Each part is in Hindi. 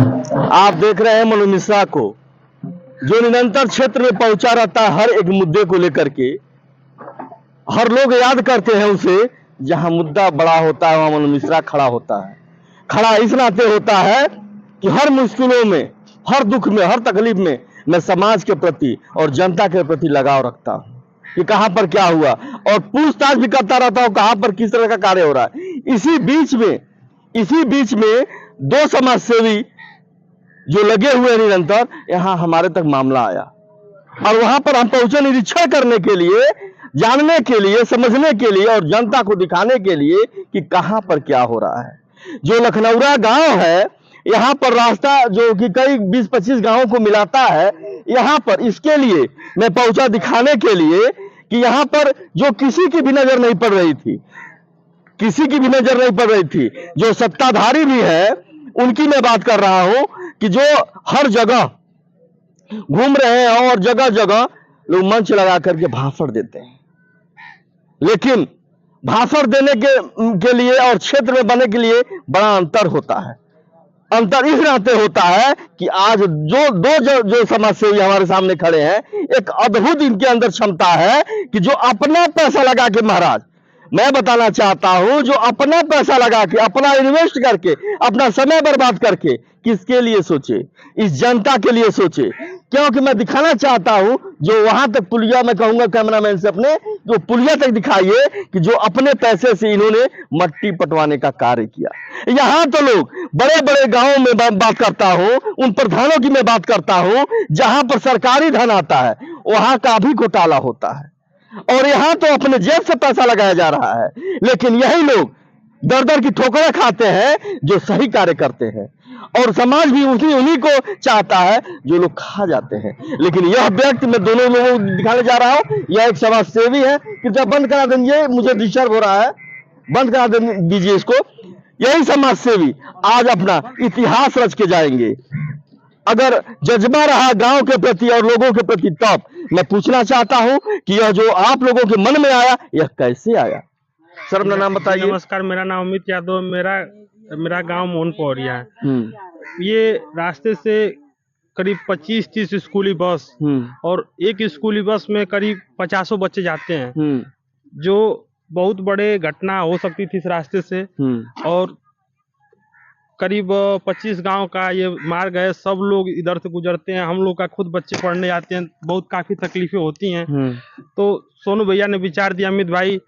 आप देख रहे हैं मनु मिश्रा को, जो निरंतर क्षेत्र में पहुंचा रहता है हर एक मुद्दे को लेकर के। हर लोग याद करते हैं उसे, जहां मुद्दा बड़ा होता है वहां मनु मिश्रा खड़ा होता है। खड़ा इस नाते होता है कि हर मुश्किलों में, हर दुख में, हर तकलीफ में मैं समाज के प्रति और जनता के प्रति लगाव रखता हूं कि कहां पर क्या हुआ, और पूछताछ भी करता रहता हूं कहां पर किस तरह का कार्य हो रहा है। इसी बीच में दो समाजसेवी जो लगे हुए निरंतर, यहां हमारे तक मामला आया और वहां पर हम पहुंचे निरीक्षण करने के लिए, जानने के लिए, समझने के लिए और जनता को दिखाने के लिए कि कहां पर क्या हो रहा है। जो लखनऊरा गांव है, यहां पर रास्ता जो कि कई 20-25 गांवों को मिलाता है, यहां पर इसके लिए मैं पहुंचा दिखाने के लिए कि यहां पर जो किसी की भी नजर नहीं पड़ रही थी, जो सत्ताधारी भी है उनकी मैं बात कर रहा हूं कि जो हर जगह घूम रहे हैं और जगह जगह लोग मंच लगा करके भाषण देते हैं, लेकिन भाषण देने के लिए और क्षेत्र में बनने के लिए बड़ा अंतर होता है। अंतर इस नाते होता है कि आज जो समाजसेवी हमारे सामने खड़े हैं, एक अद्भुत इनके अंदर क्षमता है कि जो अपना पैसा लगा के, महाराज मैं बताना चाहता हूं, जो अपना पैसा लगा के, अपना इन्वेस्ट करके, अपना समय बर्बाद करके किसके लिए सोचे, इस जनता के लिए सोचे। क्योंकि मैं दिखाना चाहता हूं, जो वहां तक पुलिया, मैं कहूंगा कैमरामैन से अपने, जो पुलिया तक दिखाइए कि जो अपने पैसे से इन्होंने मट्टी पटवाने का कार्य किया। यहां तो लोग बड़े बड़े गांवों में बात करता हूं, उन प्रधानों की मैं बात करता हूं जहां पर सरकारी धन आता है, वहां का भी घोटाला होता है और यहां तो अपने जेब से पैसा लगाया जा रहा है। लेकिन यही लोग दर दर की ठोकरें खाते हैं जो सही कार्य करते हैं, और समाज भी उन्हीं को चाहता है जो लोग खा जाते हैं। लेकिन यह व्यक्ति, मैं दोनों लोगों को दिखाने जा रहा हूं, यह एक समाज सेवी है। कृपया बंद करा दीजिए, मुझे डिस्टर्ब हो रहा है, बंद करा दीजिए इसको। यही समाज सेवी आज अपना इतिहास रच के जाएंगे। अगर जज्बा रहा गांव के प्रति और लोगों के प्रति, तब मैं पूछना चाहता हूं कि यह जो आप लोगों के मन में आया, यह कैसे आया? सर अपना नाम बताइए। नमस्कार, मेरा नाम अमित यादव, मेरा गांव मोहन पौरिया है। ये रास्ते से करीब 25-30 स्कूली बस और एक स्कूली बस में करीब 50 बच्चे जाते हैं, जो बहुत बड़े घटना हो सकती थी इस रास्ते से। और करीब 25 गांव का ये मार्ग है, सब लोग इधर से गुजरते हैं। हम लोग का खुद बच्चे पढ़ने जाते हैं, बहुत काफी तकलीफें होती हैं। तो सोनू भैया ने विचार दिया, अमित भाई,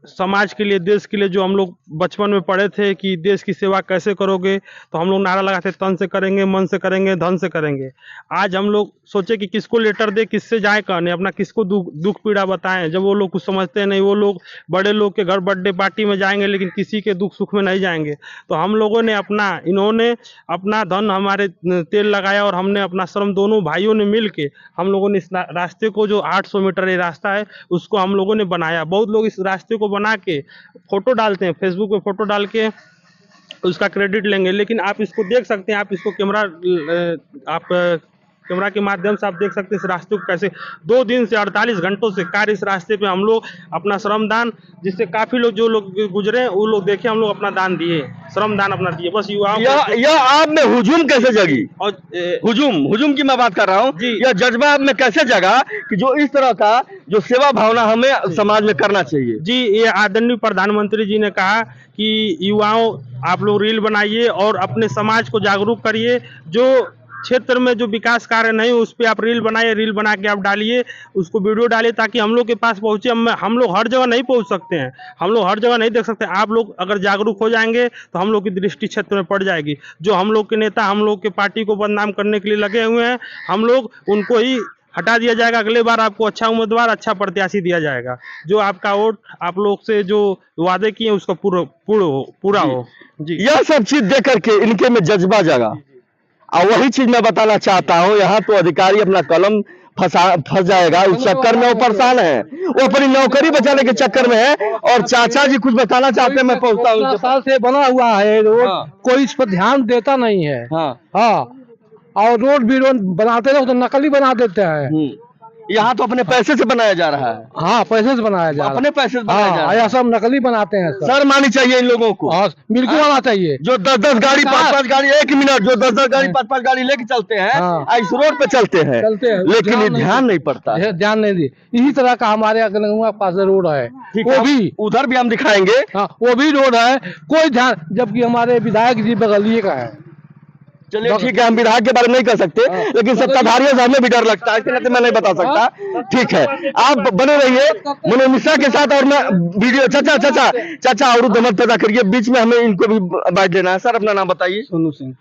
समाज के लिए, देश के लिए, जो हम लोग बचपन में पढ़े थे कि देश की सेवा कैसे करोगे, तो हम लोग नारा लगाते, तन से करेंगे, मन से करेंगे, धन से करेंगे। आज हम लोग सोचे कि किसको लेटर दे, किससे जाए कहने, अपना किसको दुख पीड़ा बताएं, जब वो लोग कुछ समझते नहीं। वो लोग बड़े लोग के घर बर्थडे पार्टी में जाएंगे, लेकिन किसी के दुख सुख में नहीं जाएंगे। तो हम लोगों ने इन्होंने अपना धन, हमारे तेल लगाया और हमने अपना श्रम, दोनों भाइयों ने मिल के हम लोगों ने इस रास्ते को, जो 800 मीटर ये रास्ता है, उसको हम लोगों ने बनाया। बहुत लोग इस रास्ते को बना के फोटो डालते हैं, फेसबुक पे फोटो डाल के उसका क्रेडिट लेंगे, लेकिन आप इसको देख सकते हैं, आप इसको कैमरा के माध्यम से आप देख सकते हैं इस रास्ते को कैसे 2 दिन से 48 घंटों से कार्य इस रास्ते पे हम लोग अपना श्रमदान, जिससे काफी लोग, जो लोग गुजरे वो लोग देखे, हम लोग अपना दान दिए, श्रमदान अपना दिए। बस युवाओं यह आप में हुजूम कैसे जगी? और हुजूम की मैं बात कर रहा हूँ, यह जज्बा आप में कैसे जगा कि जो इस तरह का जो सेवा भावना हमें समाज में करना चाहिए? जी, ये आदरणीय प्रधानमंत्री जी ने कहा कि युवाओं, आप लोग रील बनाइए और अपने समाज को जागरूक करिए। जो क्षेत्र में जो विकास कार्य नहीं, उस पर आप रील बनाइए, रील बना के आप डालिए, उसको वीडियो डालिए, ताकि हम लोग के पास पहुंचे। हम लोग हर जगह नहीं पहुंच सकते हैं, हम लोग हर जगह नहीं देख सकते। आप लोग अगर जागरूक हो जाएंगे तो हम लोग की दृष्टि क्षेत्र में पड़ जाएगी। जो हम लोग के नेता हम लोग के पार्टी को बदनाम करने के लिए लगे हुए हैं, हम लोग उनको ही हटा दिया जाएगा। अगले बार आपको अच्छा उम्मीदवार, अच्छा प्रत्याशी दिया जाएगा, जो आपका वोट आप लोग से जो वादे किए उसका पूरा हो। जी, यह सब चीज देख करके इनके में जज्बा जगा, और वही चीज मैं बताना चाहता हूँ। यहाँ तो अधिकारी अपना कलम फंस जाएगा, उस चक्कर में वो परेशान है, वो अपनी नौकरी बचाने के चक्कर में है। और चाचा जी कुछ बताना चाहते हैं, मैं पहुंचता हूँ। साल से बना हुआ है रोड, कोई इस पर ध्यान देता नहीं है। हाँ, और रोड भी बनाते रहो तो नकली बना देते हैं। यहाँ तो अपने पैसे से बनाया जा रहा है, हाँ पैसे से बनाया जा रहा अपने पैसे से बनाया जा है। रहा यह है। सब नकली बनाते हैं सर। सर मानी चाहिए इन लोगों को, और बिल्कुल आना चाहिए। जो 10-10 गाड़ी, 5-5 गाड़ी, 1 मिनट, जो 10-10 गाड़ी, 5-5 गाड़ी लेके चलते हैं, हाँ। इस रोड पे चलते हैं, लेकिन ये ध्यान नहीं पड़ता। ये ध्यान नहीं दी। इसी तरह का हमारे अगलंगा पास रोड है, ठीक वो है, भी उधर भी हम दिखाएंगे। हाँ वो भी रोड है, कोई ध्यान, जबकि हमारे विधायक जी बगलिए का है। चलिए ठीक है, हम विधायक के बारे में नहीं कह सकते, हाँ। लेकिन सत्ताधारियों से हमें भी डर लगता है, इसके नाते मैं नहीं बता सकता। ठीक है, आप बने रहिए मनोज मिश्रा के साथ, और मैं वीडियो चाचा और मत पैदा करिए, बीच में हमें इनको भी बाइट देना है। सर अपना नाम बताइए। सोनू सिंह।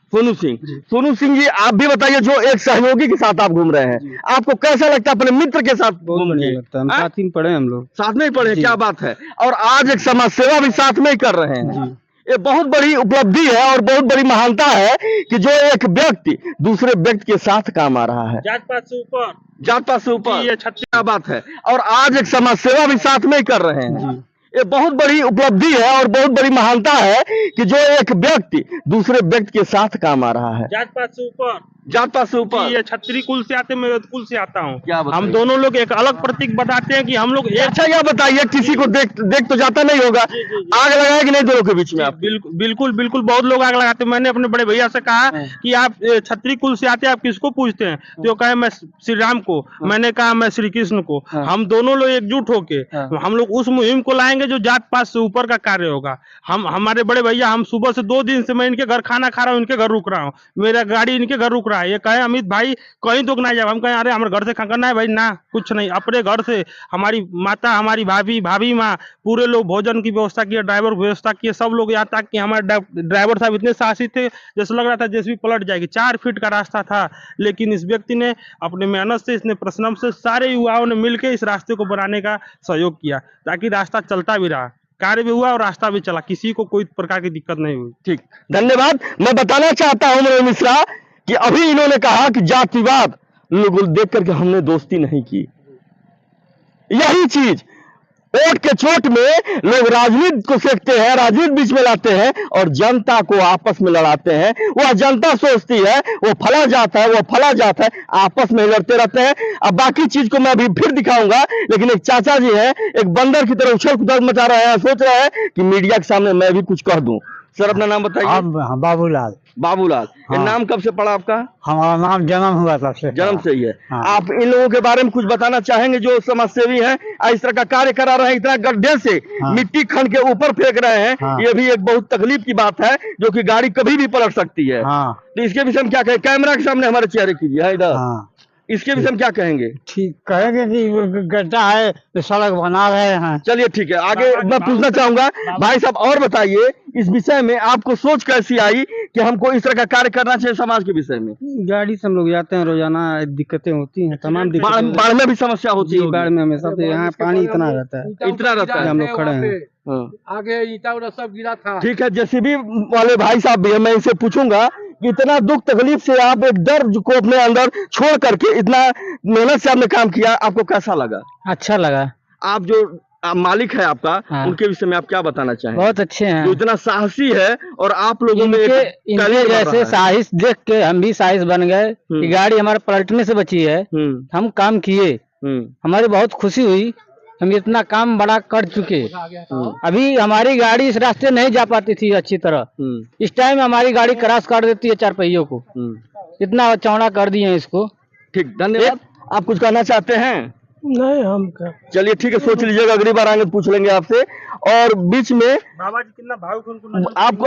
सोनू सिंह जी, आप भी बताइए, जो एक सहयोगी के साथ आप घूम रहे हैं, आपको कैसा लगता है अपने मित्र के साथ घूम के? हम साथ ही पढ़े, हम लोग साथ में ही पढ़े, क्या बात है। और आज एक समाज सेवा भी साथ में ही कर रहे हैं। ये बहुत बड़ी उपलब्धि है और बहुत बड़ी महानता है कि जो एक व्यक्ति दूसरे व्यक्ति के साथ काम आ रहा है, जात पात से ऊपर। ये क्या बात है। और आज एक समाज सेवा भी साथ में ही कर रहे हैं। ये बहुत बड़ी उपलब्धि है और बहुत बड़ी महानता है कि जो एक व्यक्ति दूसरे व्यक्ति के साथ काम आ रहा है, जात पात से ऊपर। ये ये छतरी कुल से आते, मैं कुल से आता हूँ। क्या बताइए? हम दोनों लोग एक अलग प्रतीक बताते हैं कि हम लोग एक। अच्छा यह बताइए, किसी को देख तो जाता नहीं होगा, आग लगाया कि नहीं दोनों के बीच में आप? बिल्कुल बहुत लोग आग लगाते हैं। मैंने अपने बड़े भैया से कहा कि आप छतरी कुल से आते हैं, आप किसको पूछते हैं? तो कहे मैं श्री राम को। मैंने कहा मैं श्री कृष्ण को। हम दोनों लोग एकजुट होके हम लोग उस मुहिम को लाएंगे जो जात पात से ऊपर का कार्य होगा। हमारे बड़े भैया, हम सुबह से 2 दिन से मैं इनके घर खाना खा रहा हूँ, इनके घर रुक रहा हूँ, मेरा गाड़ी इनके घर रुक रहा है। ये कहे अमित भाई कहीं तो ना जाओ, हम कहें अरे हमारे घर से करना है भाई, ना कुछ नहीं, अपने घर से हमारी माता, हमारी भाभी माँ, पूरे लोग भोजन की व्यवस्था की, ड्राइवर की व्यवस्था की, सब लोग यहाँ तक कि हमारे ड्राइवर साहब इतने साहसी थे, जैसे लग रहा था जैसे भी पलट जाएगी। 4 फीट का रास्ता था, लेकिन इस व्यक्ति ने अपने मेहनत से, इसने परिश्रम से, सारे युवाओं ने मिलकर इस रास्ते को बनाने का सहयोग किया, ताकि रास्ता चलता भी रहा, कार्य भी हुआ और रास्ता भी चला, किसी को कोई प्रकार की दिक्कत नहीं हुई। ठीक, धन्यवाद। मैं बताना चाहता हूं मनोज मिश्रा कि अभी इन्होंने कहा कि जातिवाद लोगों देख करके हमने दोस्ती नहीं की। यही चीज वोट के चोट में लोग राजनीति को सेकते हैं, राजनीति बीच में लाते हैं और जनता को आपस में लड़ाते हैं। वह जनता सोचती है वो फला जाता है, वो फला जाता है, आपस में लड़ते रहते हैं। अब बाकी चीज को मैं अभी फिर दिखाऊंगा, लेकिन एक चाचा जी हैं, एक बंदर की तरह उछल कूद मचा रहे हैं, सोच रहे हैं कि मीडिया के सामने मैं भी कुछ कह दूं। सर अपना नाम बताइए। बाबूलाल। ये नाम कब से पड़ा आपका? हमारा नाम जन्म हुआ तब से। जन्म से ही है। हाँ। आप इन लोगों के बारे में कुछ बताना चाहेंगे जो समाज सेवी हैं, इस तरह का कार्य करा रहे हैं, इतना गड्ढे से हाँ। मिट्टी खन के ऊपर फेंक रहे हैं। हाँ। ये भी एक बहुत तकलीफ की बात है, जो कि गाड़ी कभी भी पलट सकती है। हाँ। तो इसके विषय में क्या कहें? कैमरा के सामने हमारे चेहरे कीजिए, है इधर। हाँ। इसके विषय में क्या कहेंगे? ठीक कहेंगे कि गड्ढा है तो सड़क बना रहे हैं। चलिए ठीक है, आगे मैं पूछना चाहूंगा भाई साहब, और बताइए इस विषय में आपको सोच कैसी आई कि हमको इस तरह का कार्य करना चाहिए समाज के विषय में? गाड़ी से हम लोग जाते हैं, रोजाना दिक्कतें होती हैं, तमाम बाढ़ में भी समस्या होती है? बाढ़ में हमेशा तो यहाँ पानी इतना रहता है, इतना रहता है, हम लोग खड़े हैं। हाँ। आगे ईटा उटा सब गिरा था। ठीक है, जेसीबी वाले भाई साहब भी है, मैं इनसे पूछूंगा कि इतना दुख तकलीफ से आप एक दर्द को अपने अंदर छोड़ करके इतना मेहनत से आपने काम किया, आपको कैसा लगा? अच्छा लगा। आप जो मालिक है आपका, हाँ। उनके विषय में आप क्या बताना चाहेंगे? बहुत अच्छे हैं, जो इतना साहसी है और आप लोगों में इनके एक कलियर बढ़ रहा जैसे है। साहिस देख के हम भी साहिस बन गए कि गाड़ी हमारे पलटने से बची है। हम काम किए, हमारी बहुत खुशी हुई, हम इतना काम बड़ा कर चुके। अभी हमारी गाड़ी इस रास्ते नहीं जा पाती थी अच्छी तरह, इस टाइम हमारी गाड़ी क्रॉस कर देती है 4 पहियों को, इतना चौड़ा कर दिए इसको। ठीक, धन्यवाद। आप कुछ कहना चाहते हैं? नहीं हम क्या, चलिए ठीक है, सोच लीजिएगा, अगली बार आएंगे तो पूछ लेंगे आपसे। और बीच में बाबा जी कितना भाव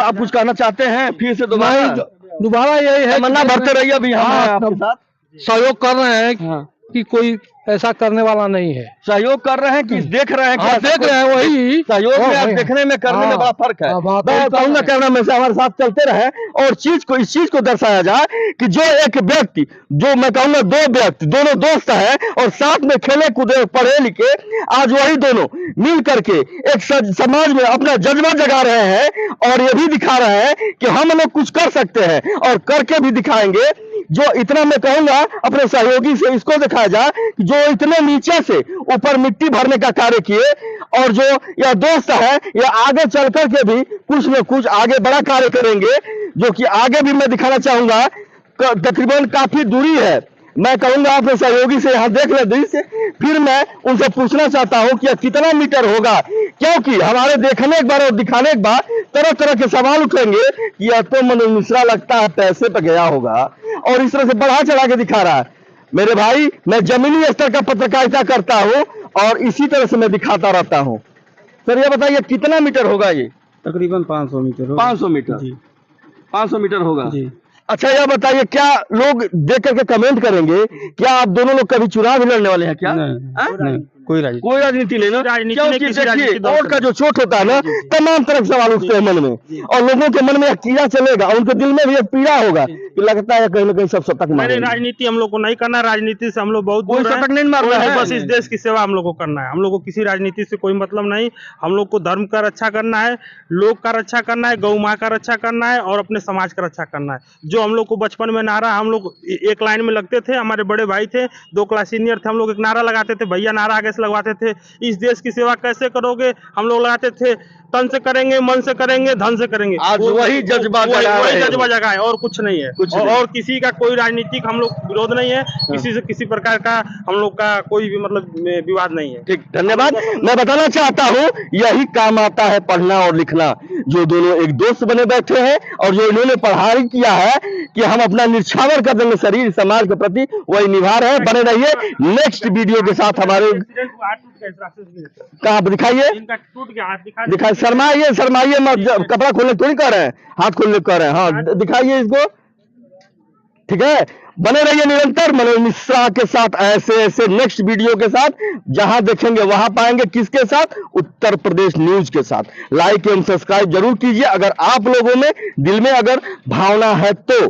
आप कुछ कहना चाहते हैं? फिर से दोबारा यही है, तमन्ना भरते रहिए, अभी हम हैं आपके साथ, सहयोग कर रहे हैं कि कोई ऐसा करने वाला नहीं है। सहयोग कर रहे हैं कि देख रहे हैं? हाँ, देख रहे हैं, वही सहयोग में और देखने में, करने में बड़ा फर्क है। मैं कहूंगा कैमरा में से हमारे साथ चलते रहे और इस चीज को दर्शाया जाए कि जो एक व्यक्ति, जो मैं कहूंगा 2 व्यक्ति, दोनों दोस्त हैं और साथ में खेले कूदे पढ़े लिखे, आज वही दोनों मिल करके एक समाज में अपना जज्बा जगा रहे हैं और ये भी दिखा रहे हैं कि हम लोग कुछ कर सकते हैं और करके भी दिखाएंगे। जो इतना मैं कहूंगा अपने सहयोगी से इसको दिखाया जाए कि जो इतने नीचे से ऊपर मिट्टी भरने का कार्य किए, और जो यह दोस्त है यह आगे चल करके भी कुछ न कुछ आगे बड़ा कार्य करेंगे, जो कि आगे भी मैं दिखाना चाहूंगा। तकरीबन काफी दूरी है, मैं कहूंगा अपने सहयोगी से यहाँ देख ले दिल से, फिर मैं उनसे पूछना चाहता हूँ कि यह कितना मीटर होगा, क्योंकि हमारे देखने एक बार और दिखाने एक बार तरह तरह के सवाल उठेंगे कि यह तो मनोज मिश्रा लगता है पैसे पे गया होगा और इस तरह से बढ़ा चढ़ा के दिखा रहा है। मेरे भाई, मैं जमीनी स्तर का पत्रकारिता करता हूँ और इसी तरह से मैं दिखाता रहता हूँ। सर ये बताइए कितना मीटर होगा ये? तकरीबन 500 मीटर 500 मीटर 500 मीटर होगा जी। अच्छा यह बताइए, क्या लोग देख करके कमेंट करेंगे, क्या आप दोनों लोग कभी चुनाव लड़ने वाले हैं क्या? नहीं, कोई राजनीति नहीं ना, राजनीति क्योंकि नहीं, किसी देखिए राजनीति दल वोट का जो चोट होता है ना, तमाम तरह के सवाल उठते हैं मन में और लोगों के मन में एक कीड़ा चलेगा, उनके दिल में भी एक पीड़ा होगा कि लगता है कहीं ना कहीं सब शतक नहीं, मारेंगे। राजनीति हम लोग को नहीं करना, राजनीति से हम लोग बहुत कोई दूर हैं। शतक नहीं मारना है, बस इस देश की सेवा हम लोग को करना है। हम लोग को किसी राजनीति से कोई मतलब नहीं। हम लोग को धर्म का रक्षा करना है, लोग का रक्षा करना है, गौ माँ का रक्षा करना है और अपने समाज का रक्षा करना है। जो हम लोग को बचपन में नारा, हम लोग एक लाइन में लगते थे, हमारे बड़े भाई थे 2 क्लास सीनियर थे, हम लोग एक नारा लगाते थे, भैया नारा आगे से लगवाते थे, इस देश की सेवा कैसे करोगे, हम लोग लगाते थे, तन से करेंगे, मन से करेंगे, धन से करेंगे। आज वही जज्बा जगा वही रहे हैं। जज्बा जगा है और कुछ नहीं है। कुछ नहीं। और किसी का कोई राजनीतिक हम लोग विरोध नहीं है, किसी से किसी प्रकार का हम लोग का कोई भी मतलब विवाद नहीं है। ठीक, धन्यवाद। मैं बताना चाहता हूँ यही काम आता है पढ़ना और लिखना। जो दोनों एक दोस्त बने बैठे हैं और जो इन्होंने पढ़ाई किया है कि हम अपना निछावर कर देंगे शरीर समाज के प्रति, वही निभा रहे हैं। बने रहिए नेक्स्ट वीडियो के साथ हमारे। कहाँ दिखाइए, इनका टूट गया हाथ, दिखाइए। शर्माइए मत, कपड़ा खोलने थोड़ी कर रहे हैं, हाथ खोलने कर रहे हैं। हाँ दिखाइए इसको, ठीक है। बने रहिए निरंतर मनोज मिश्रा के साथ, ऐसे नेक्स्ट वीडियो के साथ, जहां देखेंगे वहां पाएंगे किसके साथ, उत्तर प्रदेश न्यूज के साथ। लाइक एवं सब्सक्राइब जरूर कीजिए अगर आप लोगों में दिल में अगर भावना है तो।